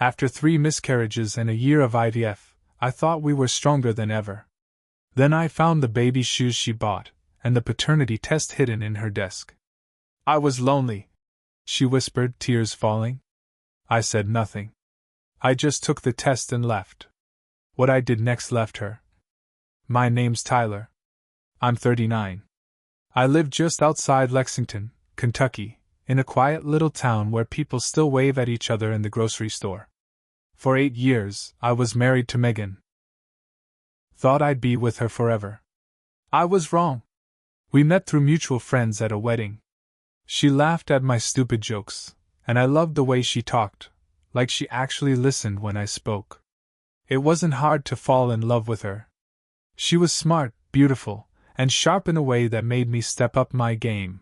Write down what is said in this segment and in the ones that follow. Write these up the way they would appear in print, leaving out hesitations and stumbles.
After 3 miscarriages and a year of IVF, I thought we were stronger than ever. Then I found the baby shoes she bought, and the paternity test hidden in her desk. I was lonely, she whispered, tears falling. I said nothing. I just took the test and left. What I did next left her. My name's Tyler. I'm 39. I live just outside Lexington, Kentucky, in a quiet little town where people still wave at each other in the grocery store. For 8 years, I was married to Megan. Thought I'd be with her forever. I was wrong. We met through mutual friends at a wedding. She laughed at my stupid jokes, and I loved the way she talked, like she actually listened when I spoke. It wasn't hard to fall in love with her. She was smart, beautiful, and sharp in a way that made me step up my game.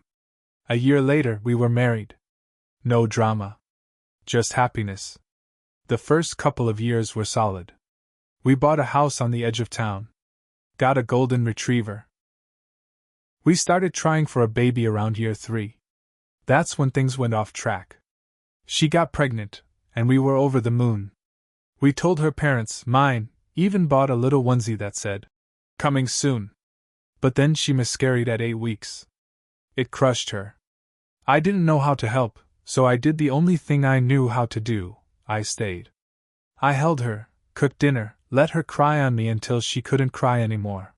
A year later, we were married. No drama. Just happiness. The first couple of years were solid. We bought a house on the edge of town. Got a golden retriever. We started trying for a baby around year 3. That's when things went off track. She got pregnant, and we were over the moon. We told her parents, mine, even bought a little onesie that said, "Coming soon." But then she miscarried at 8 weeks. It crushed her. I didn't know how to help, so I did the only thing I knew how to do. I stayed. I held her, cooked dinner, let her cry on me until she couldn't cry anymore.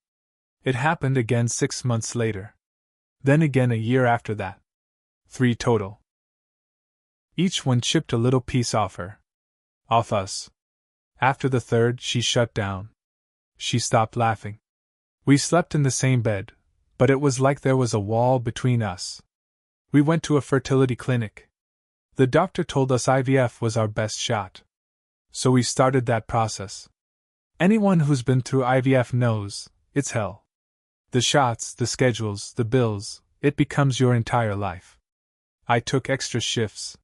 It happened again 6 months later. Then again a year after that. 3 total. Each one chipped a little piece off her. Off us. After the 3rd, she shut down. She stopped laughing. We slept in the same bed, but it was like there was a wall between us. We went to a fertility clinic. The doctor told us IVF was our best shot. So we started that process. Anyone who's been through IVF knows, it's hell. The shots, the schedules, the bills, it becomes your entire life. I took extra shifts.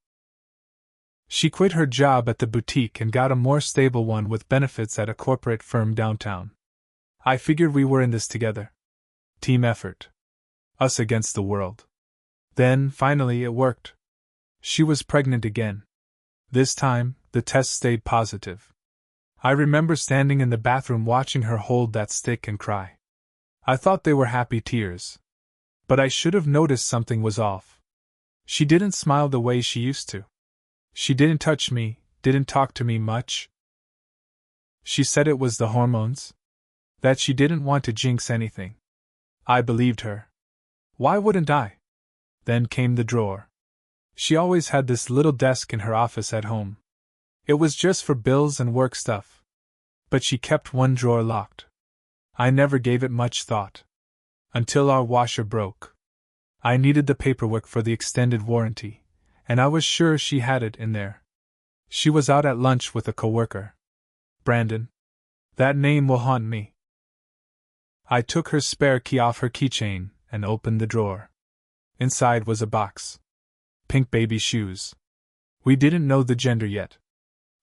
She quit her job at the boutique and got a more stable one with benefits at a corporate firm downtown. I figured we were in this together. Team effort. Us against the world. Then, finally, it worked. She was pregnant again. This time, the test stayed positive. I remember standing in the bathroom watching her hold that stick and cry. I thought they were happy tears. But I should have noticed something was off. She didn't smile the way she used to. She didn't touch me, didn't talk to me much. She said it was the hormones. That she didn't want to jinx anything. I believed her. Why wouldn't I? Then came the drawer. She always had this little desk in her office at home. It was just for bills and work stuff. But she kept one drawer locked. I never gave it much thought. Until our washer broke. I needed the paperwork for the extended warranty, and I was sure she had it in there. She was out at lunch with a coworker. Brandon. That name will haunt me. I took her spare key off her keychain and opened the drawer. Inside was a box. Pink baby shoes. We didn't know the gender yet.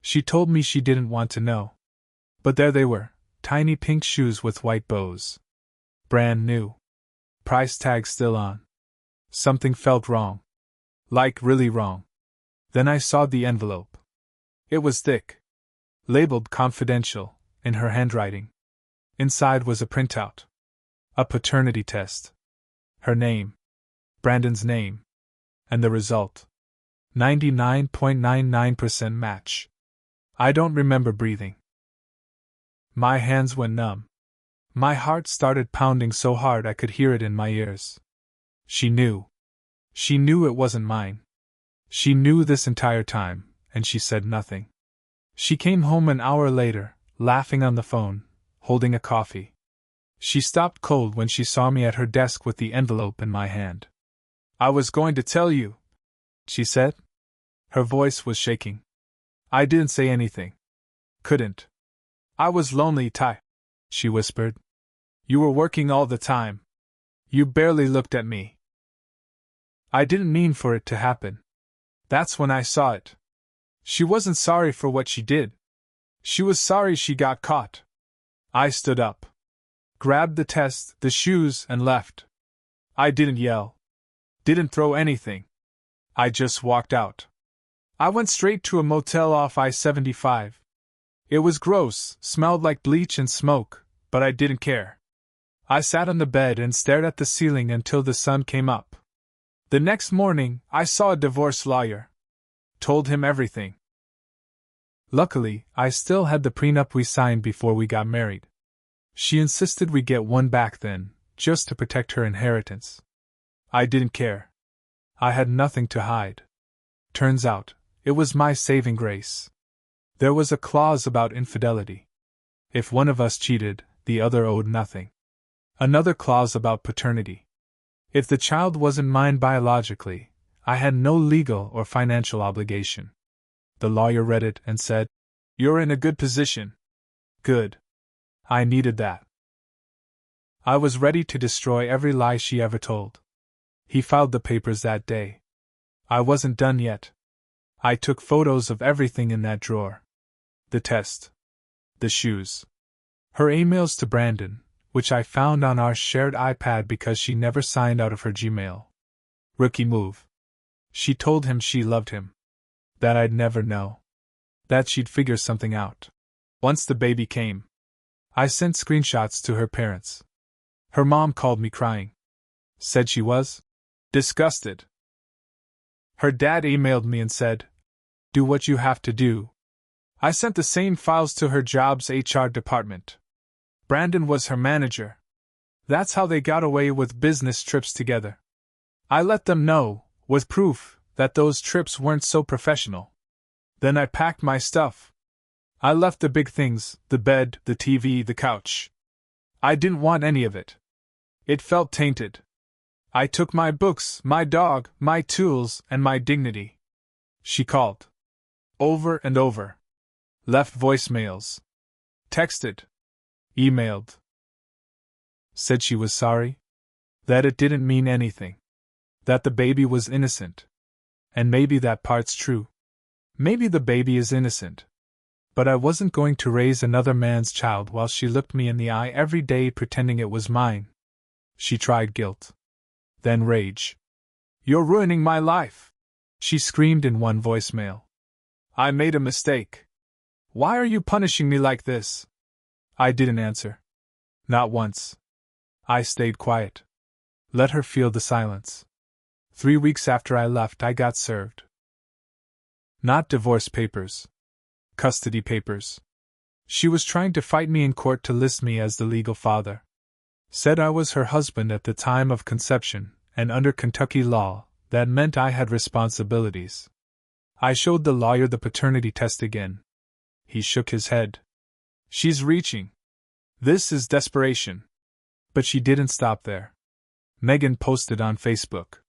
She told me she didn't want to know. But there they were, tiny pink shoes with white bows. Brand new. Price tag still on. Something felt wrong. Like really wrong. Then I saw the envelope. It was thick. Labeled confidential, in her handwriting. Inside was a printout. A paternity test. Her name. Brandon's name. And the result. 99.99% match. I don't remember breathing. My hands went numb. My heart started pounding so hard I could hear it in my ears. She knew. She knew it wasn't mine. She knew this entire time, and she said nothing. She came home an hour later, laughing on the phone, holding a coffee. She stopped cold when she saw me at her desk with the envelope in my hand. "I was going to tell you," she said. Her voice was shaking. I didn't say anything. Couldn't. "I was lonely, Ty," she whispered. "You were working all the time. You barely looked at me. I didn't mean for it to happen. That's when I saw it. She wasn't sorry for what she did. She was sorry she got caught." I stood up. Grabbed the test, the shoes, and left. I didn't yell. Didn't throw anything. I just walked out. I went straight to a motel off I-75. It was gross, smelled like bleach and smoke, but I didn't care. I sat on the bed and stared at the ceiling until the sun came up. The next morning, I saw a divorce lawyer. Told him everything. Luckily, I still had the prenup we signed before we got married. She insisted we get one back then, just to protect her inheritance. I didn't care. I had nothing to hide. Turns out, it was my saving grace. There was a clause about infidelity. If one of us cheated, the other owed nothing. Another clause about paternity. If the child wasn't mine biologically, I had no legal or financial obligation. The lawyer read it and said, "You're in a good position." Good. I needed that. I was ready to destroy every lie she ever told. He filed the papers that day. I wasn't done yet. I took photos of everything in that drawer. The test. The shoes. Her emails to Brandon, which I found on our shared iPad because she never signed out of her Gmail. Rookie move. She told him she loved him. That I'd never know. That she'd figure something out. Once the baby came, I sent screenshots to her parents. Her mom called me crying. Said she was disgusted. Her dad emailed me and said, "Do what you have to do." I sent the same files to her job's HR department. Brandon was her manager. That's how they got away with business trips together. I let them know, with proof, that those trips weren't so professional. Then I packed my stuff. I left the big things, the bed, the TV, the couch. I didn't want any of it. It felt tainted. I took my books, my dog, my tools, and my dignity. She called. Over and over. Left voicemails. Texted. Emailed. Said she was sorry. That it didn't mean anything. That the baby was innocent. And maybe that part's true. Maybe the baby is innocent. But I wasn't going to raise another man's child while she looked me in the eye every day pretending it was mine. She tried guilt. Then rage. "You're ruining my life!" she screamed in one voicemail. "I made a mistake. Why are you punishing me like this?" I didn't answer. Not once. I stayed quiet. Let her feel the silence. 3 weeks after I left, I got served. Not divorce papers. Custody papers. She was trying to fight me in court to list me as the legal father. Said I was her husband at the time of conception, and under Kentucky law, that meant I had responsibilities. I showed the lawyer the paternity test again. He shook his head. "She's reaching. This is desperation." But she didn't stop there. Megan posted on Facebook.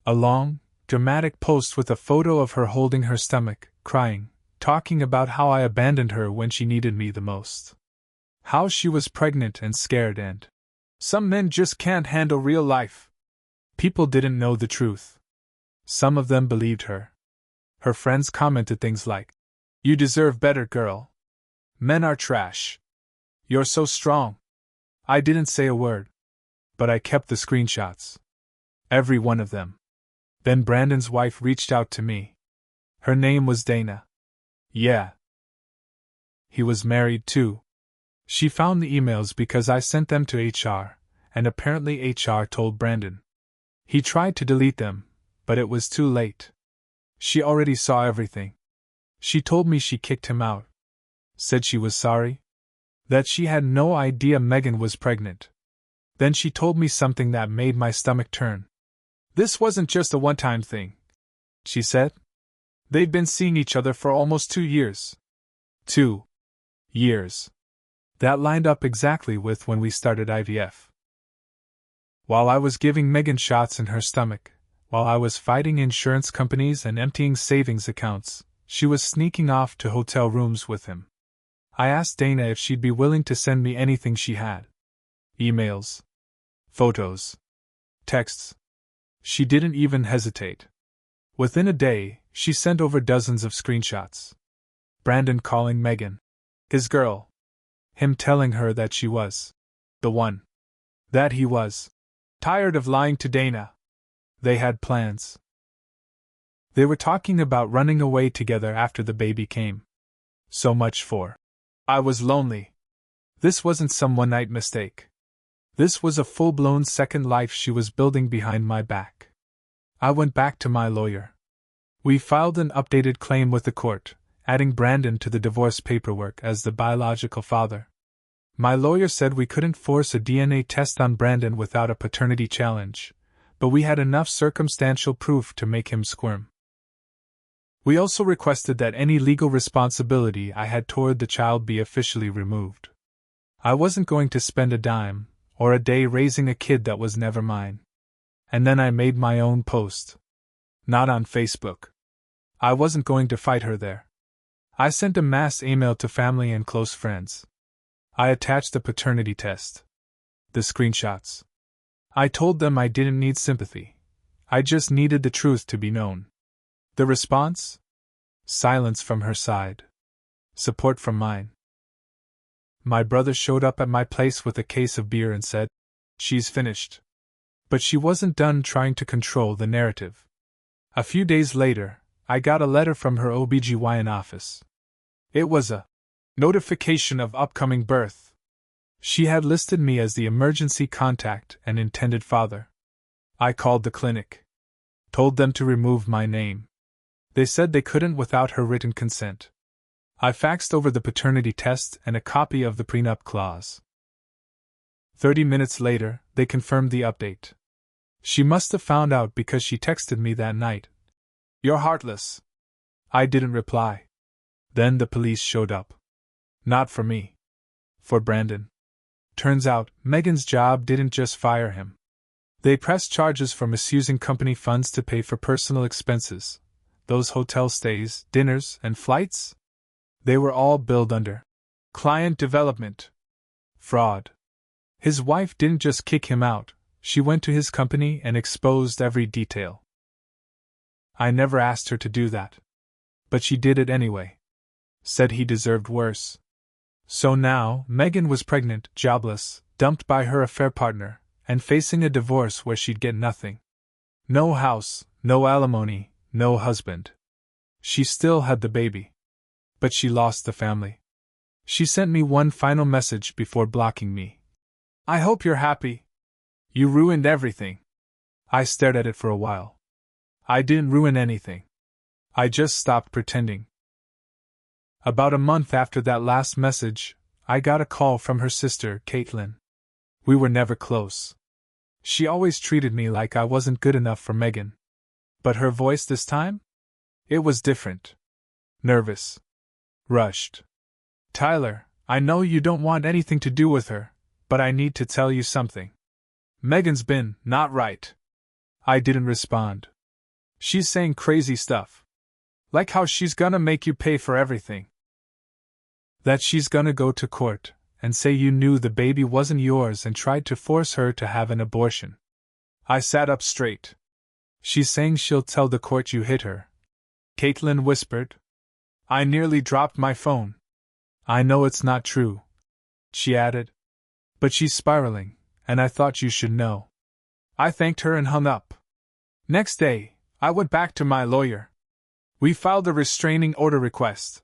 A long, dramatic post with a photo of her holding her stomach, crying, talking about how I abandoned her when she needed me the most. How she was pregnant and scared, and some men just can't handle real life. People didn't know the truth. Some of them believed her. Her friends commented things like, "You deserve better, girl. Men are trash. You're so strong." I didn't say a word. But I kept the screenshots. Every one of them. Then Brandon's wife reached out to me. Her name was Dana. Yeah. He was married too. She found the emails because I sent them to HR, and apparently HR told Brandon. He tried to delete them, but it was too late. She already saw everything. She told me she kicked him out. Said she was sorry. That she had no idea Megan was pregnant. Then she told me something that made my stomach turn. "This wasn't just a one-time thing," she said. "They've been seeing each other for almost 2 years. 2 years. That lined up exactly with when we started IVF. While I was giving Megan shots in her stomach, while I was fighting insurance companies and emptying savings accounts, she was sneaking off to hotel rooms with him. I asked Dana if she'd be willing to send me anything she had. Emails. Photos. Texts. She didn't even hesitate. Within a day, she sent over dozens of screenshots. Brandon calling Megan his girl. Him telling her that she was the one. That he was tired of lying to Dana. They had plans. They were talking about running away together after the baby came. So much for. I was lonely. This wasn't some one-night mistake. This was a full-blown second life she was building behind my back. I went back to my lawyer. We filed an updated claim with the court, adding Brandon to the divorce paperwork as the biological father. My lawyer said we couldn't force a DNA test on Brandon without a paternity challenge, but we had enough circumstantial proof to make him squirm. We also requested that any legal responsibility I had toward the child be officially removed. I wasn't going to spend a dime or a day raising a kid that was never mine. And then I made my own post. Not on Facebook. I wasn't going to fight her there. I sent a mass email to family and close friends. I attached the paternity test. The screenshots. I told them I didn't need sympathy. I just needed the truth to be known. The response? Silence from her side. Support from mine. My brother showed up at my place with a case of beer and said, "She's finished." But she wasn't done trying to control the narrative. A few days later, I got a letter from her OBGYN office. It was a notification of upcoming birth. She had listed me as the emergency contact and intended father. I called the clinic. Told them to remove my name. They said they couldn't without her written consent. I faxed over the paternity test and a copy of the prenup clause. 30 minutes later, they confirmed the update. She must have found out because she texted me that night. "You're heartless." I didn't reply. Then the police showed up. Not for me. For Brandon. Turns out, Megan's job didn't just fire him. They pressed charges for misusing company funds to pay for personal expenses. Those hotel stays, dinners, and flights? They were all billed under client development. Fraud. His wife didn't just kick him out, she went to his company and exposed every detail. I never asked her to do that. But she did it anyway. Said he deserved worse. So now, Megan was pregnant, jobless, dumped by her affair partner, and facing a divorce where she'd get nothing. No house, no alimony, no husband. She still had the baby. But she lost the family. She sent me one final message before blocking me. "I hope you're happy. You ruined everything." I stared at it for a while. I didn't ruin anything. I just stopped pretending. About a month after that last message, I got a call from her sister, Caitlin. We were never close. She always treated me like I wasn't good enough for Megan. But her voice this time? It was different. Nervous. Rushed. "Tyler, I know you don't want anything to do with her, but I need to tell you something. Megan's been not right." I didn't respond. "She's saying crazy stuff. Like how she's gonna make you pay for everything. That she's gonna go to court and say you knew the baby wasn't yours and tried to force her to have an abortion." I sat up straight. "She's saying she'll tell the court you hit her," Caitlin whispered. I nearly dropped my phone. "I know it's not true," she added. "But she's spiraling, and I thought you should know." I thanked her and hung up. Next day, I went back to my lawyer. We filed a restraining order request.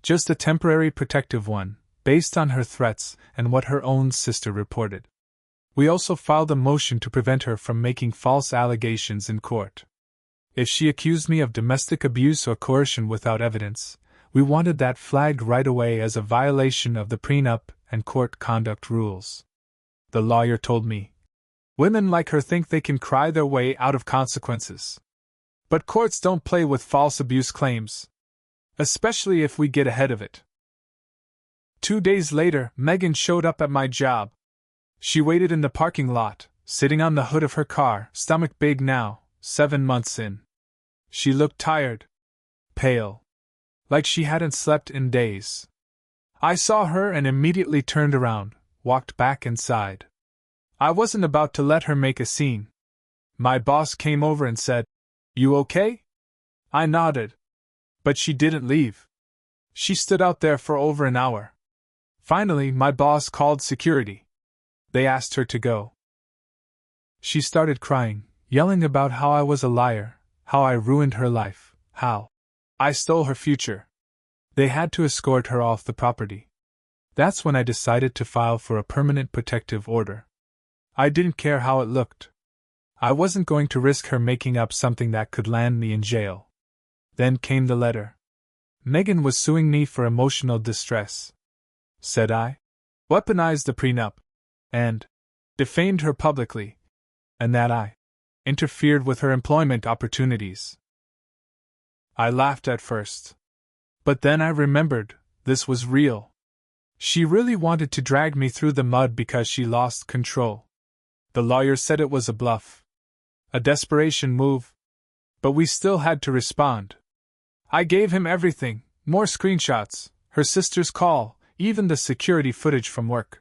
Just a temporary protective one, based on her threats and what her own sister reported. We also filed a motion to prevent her from making false allegations in court. If she accused me of domestic abuse or coercion without evidence, we wanted that flagged right away as a violation of the prenup and court conduct rules. The lawyer told me, "Women like her think they can cry their way out of consequences. But courts don't play with false abuse claims. Especially if we get ahead of it." 2 days later, Megan showed up at my job. She waited in the parking lot, sitting on the hood of her car, stomach big now, 7 months in. She looked tired. Pale. Like she hadn't slept in days. I saw her and immediately turned around, walked back inside. I wasn't about to let her make a scene. My boss came over and said, "You okay?" I nodded. But she didn't leave. She stood out there for over an hour. Finally, my boss called security. They asked her to go. She started crying, yelling about how I was a liar, How I ruined her life, how I stole her future. They had to escort her off the property. That's when I decided to file for a permanent protective order. I didn't care how it looked. I wasn't going to risk her making up something that could land me in jail. Then came the letter. Megan was suing me for emotional distress. Said I weaponized the prenup and defamed her publicly, and that I interfered with her employment opportunities. I laughed at first. But then I remembered, this was real. She really wanted to drag me through the mud because she lost control. The lawyer said it was a bluff. A desperation move. But we still had to respond. I gave him everything, more screenshots, her sister's call, even the security footage from work.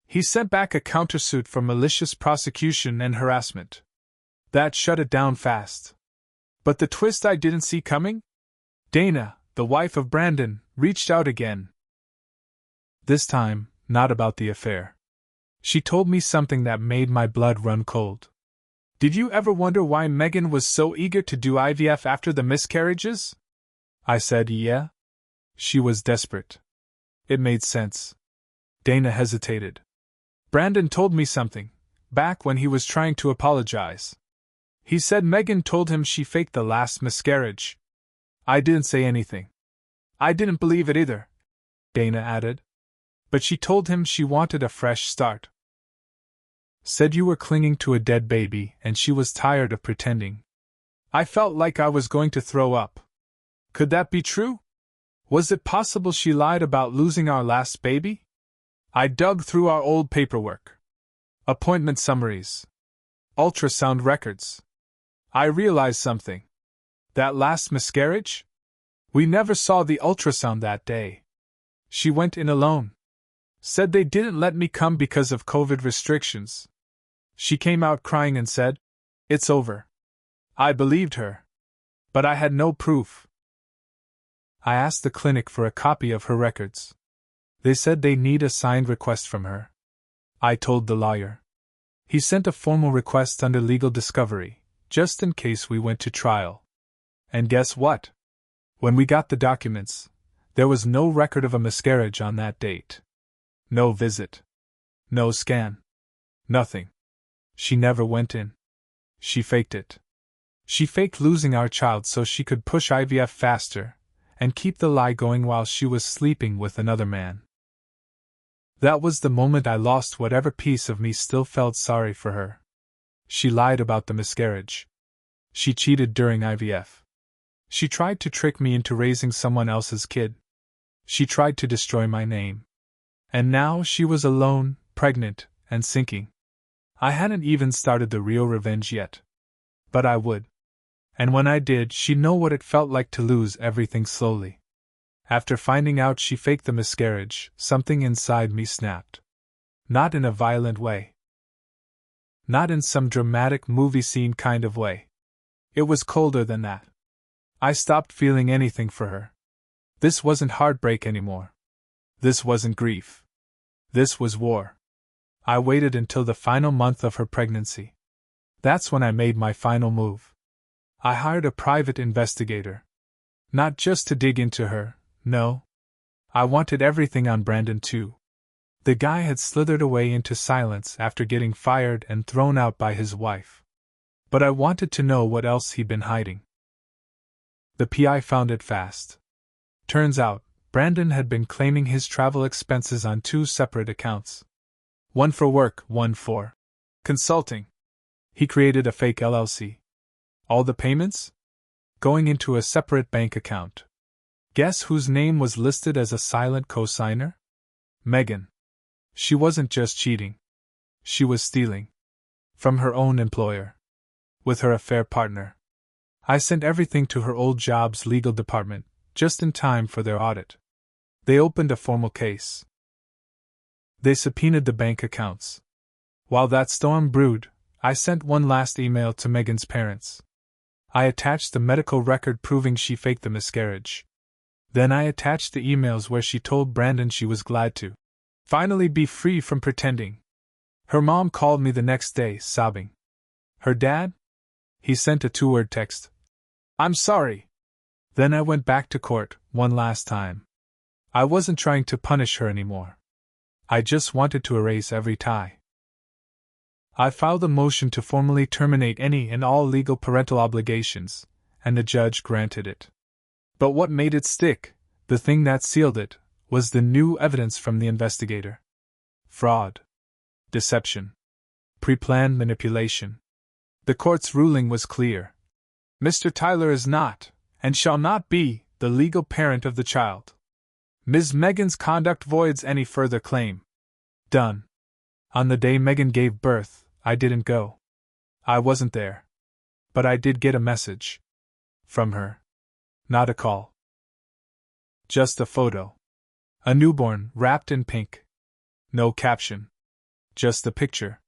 He sent back a countersuit for malicious prosecution and harassment. That shut it down fast. But the twist I didn't see coming? Dana, the wife of Brandon, reached out again. This time, not about the affair. She told me something that made my blood run cold. Did you ever wonder why Megan was so eager to do IVF after the miscarriages? I said, yeah. She was desperate. It made sense. Dana hesitated. Brandon told me something, back when he was trying to apologize. He said Megan told him she faked the last miscarriage. I didn't say anything. I didn't believe it either, Dana added. But she told him she wanted a fresh start. Said you were clinging to a dead baby and she was tired of pretending. I felt like I was going to throw up. Could that be true? Was it possible she lied about losing our last baby? I dug through our old paperwork. Appointment summaries. Ultrasound records. I realized something. That last miscarriage? We never saw the ultrasound that day. She went in alone. Said they didn't let me come because of COVID restrictions. She came out crying and said, "It's over." I believed her. But I had no proof. I asked the clinic for a copy of her records. They said they need a signed request from her. I told the lawyer. He sent a formal request under legal discovery, just in case we went to trial. And guess what? When we got the documents, there was no record of a miscarriage on that date. No visit. No scan. Nothing. She never went in. She faked it. She faked losing our child so she could push IVF faster and keep the lie going while she was sleeping with another man. That was the moment I lost whatever piece of me still felt sorry for her. She lied about the miscarriage. She cheated during IVF. She tried to trick me into raising someone else's kid. She tried to destroy my name. And now she was alone, pregnant, and sinking. I hadn't even started the real revenge yet. But I would. And when I did, she'd know what it felt like to lose everything slowly. After finding out she faked the miscarriage, something inside me snapped. Not in a violent way. Not in some dramatic movie scene kind of way. It was colder than that. I stopped feeling anything for her. This wasn't heartbreak anymore. This wasn't grief. This was war. I waited until the final month of her pregnancy. That's when I made my final move. I hired a private investigator. Not just to dig into her, no. I wanted everything on Brandon too. The guy had slithered away into silence after getting fired and thrown out by his wife. But I wanted to know what else he'd been hiding. The PI found it fast. Turns out, Brandon had been claiming his travel expenses on 2 separate accounts. One for work, one for consulting. He created a fake LLC. All the payments? Going into a separate bank account. Guess whose name was listed as a silent co-signer? Megan. She wasn't just cheating. She was stealing. From her own employer. With her affair partner. I sent everything to her old job's legal department, just in time for their audit. They opened a formal case. They subpoenaed the bank accounts. While that storm brewed, I sent one last email to Megan's parents. I attached the medical record proving she faked the miscarriage. Then I attached the emails where she told Brandon she was glad to finally be free from pretending. Her mom called me the next day, sobbing. Her dad? He sent a 2-word text. I'm sorry. Then I went back to court, one last time. I wasn't trying to punish her anymore. I just wanted to erase every tie. I filed a motion to formally terminate any and all legal parental obligations, and the judge granted it. But what made it stick, the thing that sealed it, was the new evidence from the investigator. Fraud. Deception. Pre-planned manipulation. The court's ruling was clear. Mr. Tyler is not, and shall not be, the legal parent of the child. Ms. Megan's conduct voids any further claim. Done. On the day Megan gave birth, I didn't go. I wasn't there. But I did get a message. From her. Not a call. Just a photo. A newborn, wrapped in pink. No caption. Just a picture.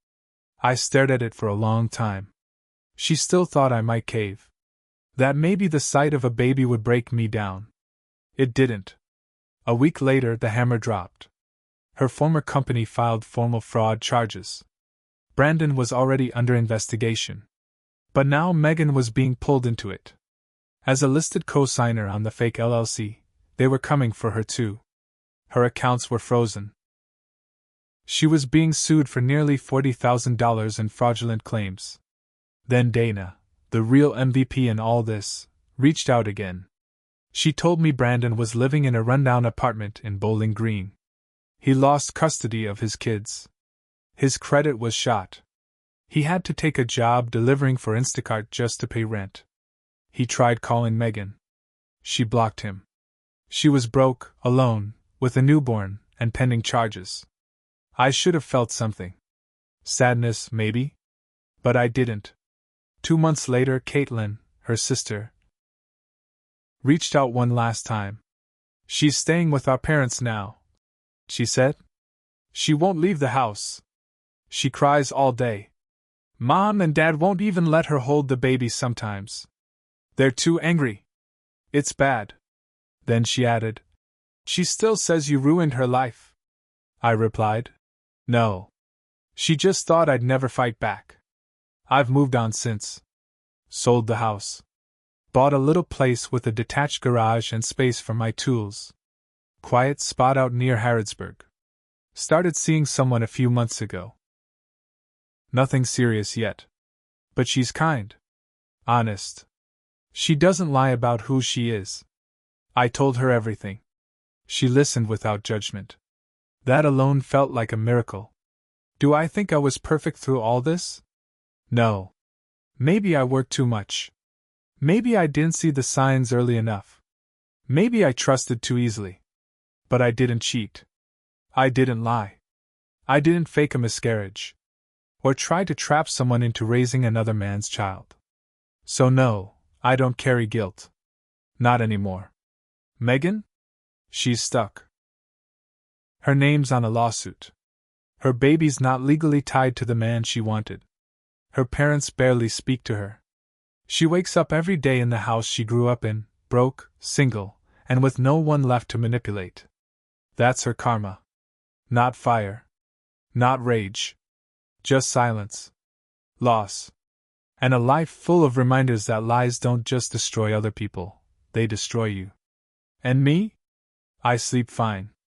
I stared at it for a long time. She still thought I might cave. That maybe the sight of a baby would break me down. It didn't. A week later, the hammer dropped. Her former company filed formal fraud charges. Brandon was already under investigation. But now Megan was being pulled into it. As a listed co-signer on the fake LLC, they were coming for her too. Her accounts were frozen. She was being sued for nearly $40,000 in fraudulent claims. Then Dana, the real MVP in all this, reached out again. She told me Brandon was living in a rundown apartment in Bowling Green. He lost custody of his kids. His credit was shot. He had to take a job delivering for Instacart just to pay rent. He tried calling Megan. She blocked him. She was broke, alone, with a newborn, and pending charges. I should have felt something. Sadness, maybe? But I didn't. 2 months later, Caitlin, her sister, reached out one last time. She's staying with our parents now, she said. She won't leave the house. She cries all day. Mom and Dad won't even let her hold the baby sometimes. They're too angry. It's bad. Then she added, she still says you ruined her life. I replied, no. She just thought I'd never fight back. I've moved on since. Sold the house. Bought a little place with a detached garage and space for my tools. Quiet spot out near Harrodsburg. Started seeing someone a few months ago. Nothing serious yet. But she's kind. Honest. She doesn't lie about who she is. I told her everything. She listened without judgment. That alone felt like a miracle. Do I think I was perfect through all this? No. Maybe I worked too much. Maybe I didn't see the signs early enough. Maybe I trusted too easily. But I didn't cheat. I didn't lie. I didn't fake a miscarriage. Or try to trap someone into raising another man's child. So no, I don't carry guilt. Not anymore. Megan? She's stuck. Her name's on a lawsuit. Her baby's not legally tied to the man she wanted. Her parents barely speak to her. She wakes up every day in the house she grew up in, broke, single, and with no one left to manipulate. That's her karma. Not fire. Not rage. Just silence. Loss. And a life full of reminders that lies don't just destroy other people, they destroy you. And me? I sleep fine.